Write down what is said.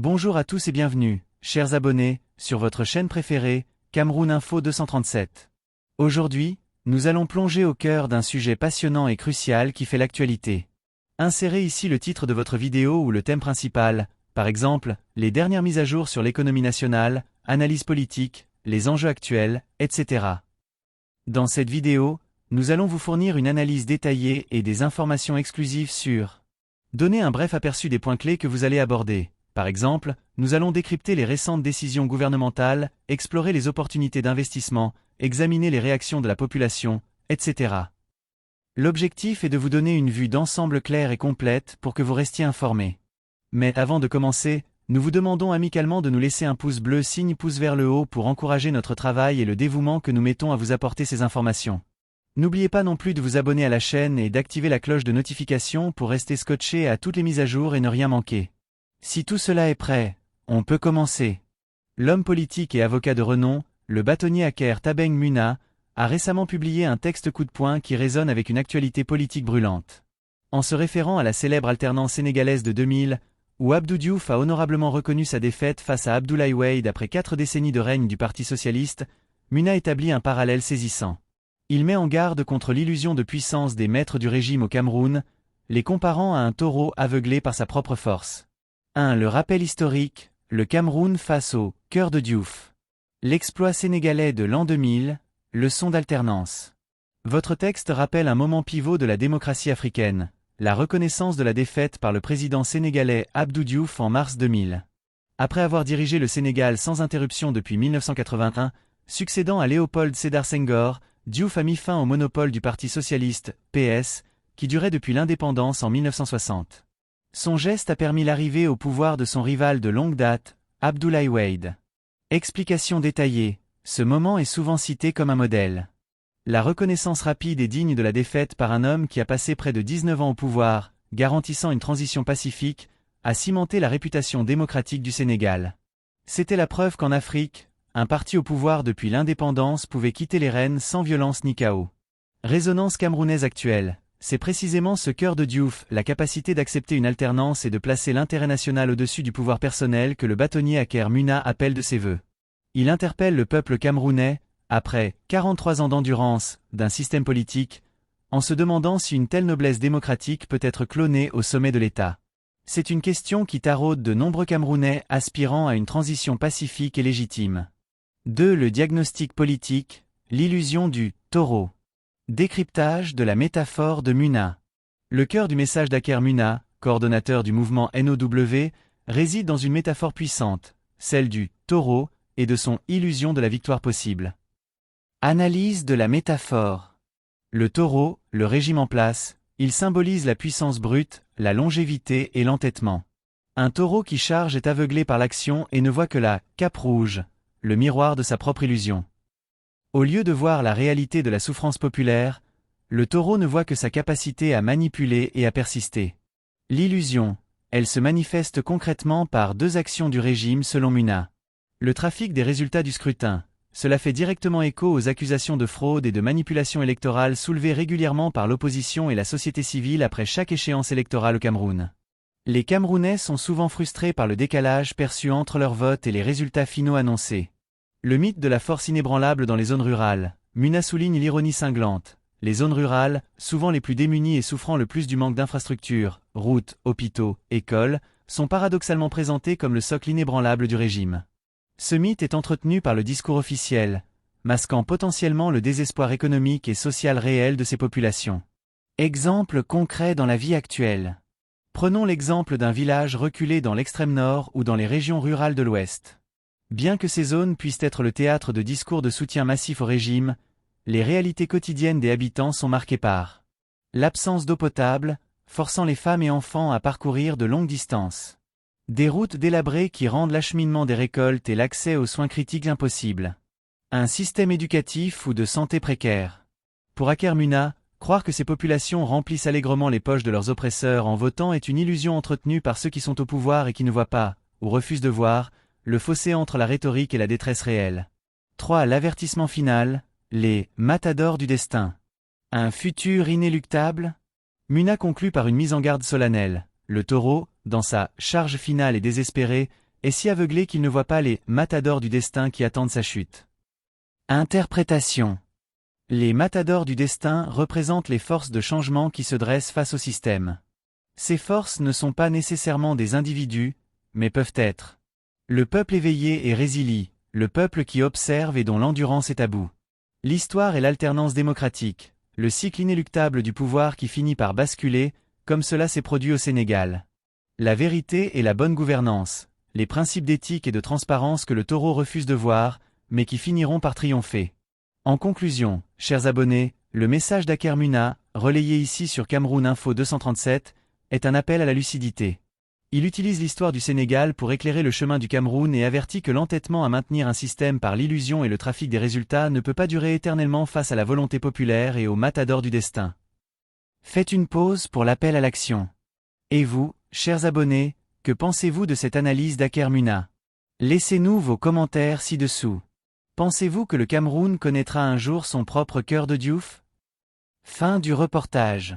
Bonjour à tous et bienvenue, chers abonnés, sur votre chaîne préférée, Cameroun Info 237. Aujourd'hui, nous allons plonger au cœur d'un sujet passionnant et crucial qui fait l'actualité. Insérez ici le titre de votre vidéo ou le thème principal, par exemple, les dernières mises à jour sur l'économie nationale, analyse politique, les enjeux actuels, etc. Dans cette vidéo, nous allons vous fournir une analyse détaillée et des informations exclusives sur. Donnez un bref aperçu des points clés que vous allez aborder. Par exemple, nous allons décrypter les récentes décisions gouvernementales, explorer les opportunités d'investissement, examiner les réactions de la population, etc. L'objectif est de vous donner une vue d'ensemble claire et complète pour que vous restiez informés. Mais avant de commencer, nous vous demandons amicalement de nous laisser un pouce bleu signe pouce vers le haut pour encourager notre travail et le dévouement que nous mettons à vous apporter ces informations. N'oubliez pas non plus de vous abonner à la chaîne et d'activer la cloche de notification pour rester scotché à toutes les mises à jour et ne rien manquer. Si tout cela est prêt, on peut commencer. L'homme politique et avocat de renom, le bâtonnier Aker Tabeng Muna, a récemment publié un texte coup de poing qui résonne avec une actualité politique brûlante. En se référant à la célèbre alternance sénégalaise de 2000, où Abdou Diouf a honorablement reconnu sa défaite face à Abdoulaye Wade après 4 décennies de règne du Parti socialiste, Muna établit un parallèle saisissant. Il met en garde contre l'illusion de puissance des maîtres du régime au Cameroun, les comparant à un taureau aveuglé par sa propre force. 1. Le rappel historique, le Cameroun face au « cœur de Diouf ». L'exploit sénégalais de l'an 2000, leçon d'alternance. Votre texte rappelle un moment pivot de la démocratie africaine, la reconnaissance de la défaite par le président sénégalais Abdou Diouf en mars 2000. Après avoir dirigé le Sénégal sans interruption depuis 1981, succédant à Léopold Sédar Senghor, Diouf a mis fin au monopole du Parti socialiste, PS, qui durait depuis l'indépendance en 1960. Son geste a permis l'arrivée au pouvoir de son rival de longue date, Abdoulaye Wade. Explication détaillée, ce moment est souvent cité comme un modèle. La reconnaissance rapide et digne de la défaite par un homme qui a passé près de 19 ans au pouvoir, garantissant une transition pacifique, a cimenté la réputation démocratique du Sénégal. C'était la preuve qu'en Afrique, un parti au pouvoir depuis l'indépendance pouvait quitter les rênes sans violence ni chaos. Résonance camerounaise actuelle. C'est précisément ce cœur de Diouf, la capacité d'accepter une alternance et de placer l'intérêt national au-dessus du pouvoir personnel que le bâtonnier Aker Muna appelle de ses vœux. Il interpelle le peuple camerounais, après 43 ans d'endurance, d'un système politique, en se demandant si une telle noblesse démocratique peut être clonée au sommet de l'État. C'est une question qui taraude de nombreux Camerounais aspirant à une transition pacifique et légitime. 2. Le diagnostic politique, l'illusion du « taureau ». Décryptage de la métaphore de Muna. Le cœur du message d'Aker Muna, coordonnateur du mouvement NOW, réside dans une métaphore puissante, celle du « taureau » et de son « illusion de la victoire possible ». Analyse de la métaphore. Le taureau, le régime en place, il symbolise la puissance brute, la longévité et l'entêtement. Un taureau qui charge est aveuglé par l'action et ne voit que la « cape rouge », le miroir de sa propre illusion. Au lieu de voir la réalité de la souffrance populaire, le taureau ne voit que sa capacité à manipuler et à persister. L'illusion, elle se manifeste concrètement par 2 actions du régime selon Muna. Le trafic des résultats du scrutin. Cela fait directement écho aux accusations de fraude et de manipulation électorale soulevées régulièrement par l'opposition et la société civile après chaque échéance électorale au Cameroun. Les Camerounais sont souvent frustrés par le décalage perçu entre leur vote et les résultats finaux annoncés. Le mythe de la force inébranlable dans les zones rurales. Muna souligne l'ironie cinglante. Les zones rurales, souvent les plus démunies et souffrant le plus du manque d'infrastructures, routes, hôpitaux, écoles, sont paradoxalement présentées comme le socle inébranlable du régime. Ce mythe est entretenu par le discours officiel, masquant potentiellement le désespoir économique et social réel de ces populations. Exemple concret dans la vie actuelle. Prenons l'exemple d'un village reculé dans l'extrême nord ou dans les régions rurales de l'ouest. Bien que ces zones puissent être le théâtre de discours de soutien massif au régime, les réalités quotidiennes des habitants sont marquées par l'absence d'eau potable, forçant les femmes et enfants à parcourir de longues distances. Des routes délabrées qui rendent l'acheminement des récoltes et l'accès aux soins critiques impossibles. Un système éducatif ou de santé précaire. Pour Aker Muna, croire que ces populations remplissent allègrement les poches de leurs oppresseurs en votant est une illusion entretenue par ceux qui sont au pouvoir et qui ne voient pas, ou refusent de voir, le fossé entre la rhétorique et la détresse réelle. 3. L'avertissement final, les « matadors du destin ». Un futur inéluctable? Muna conclut par une mise en garde solennelle. Le taureau, dans sa charge finale et désespérée, est si aveuglé qu'il ne voit pas les matadors du destin qui attendent sa chute. Interprétation. Les matadors du destin représentent les forces de changement qui se dressent face au système. Ces forces ne sont pas nécessairement des individus, mais peuvent être le peuple éveillé et résilient, le peuple qui observe et dont l'endurance est à bout. L'histoire est l'alternance démocratique, le cycle inéluctable du pouvoir qui finit par basculer, comme cela s'est produit au Sénégal. La vérité et la bonne gouvernance, les principes d'éthique et de transparence que le taureau refuse de voir, mais qui finiront par triompher. En conclusion, chers abonnés, le message d'Aker Muna, relayé ici sur Cameroun Info 237, est un appel à la lucidité. Il utilise l'histoire du Sénégal pour éclairer le chemin du Cameroun et avertit que l'entêtement à maintenir un système par l'illusion et le trafic des résultats ne peut pas durer éternellement face à la volonté populaire et aux matadors du destin. Faites une pause pour l'appel à l'action. Et vous, chers abonnés, que pensez-vous de cette analyse d'Aker Muna? Laissez-nous vos commentaires ci-dessous. Pensez-vous que le Cameroun connaîtra un jour son propre cœur de Diouf? Fin du reportage.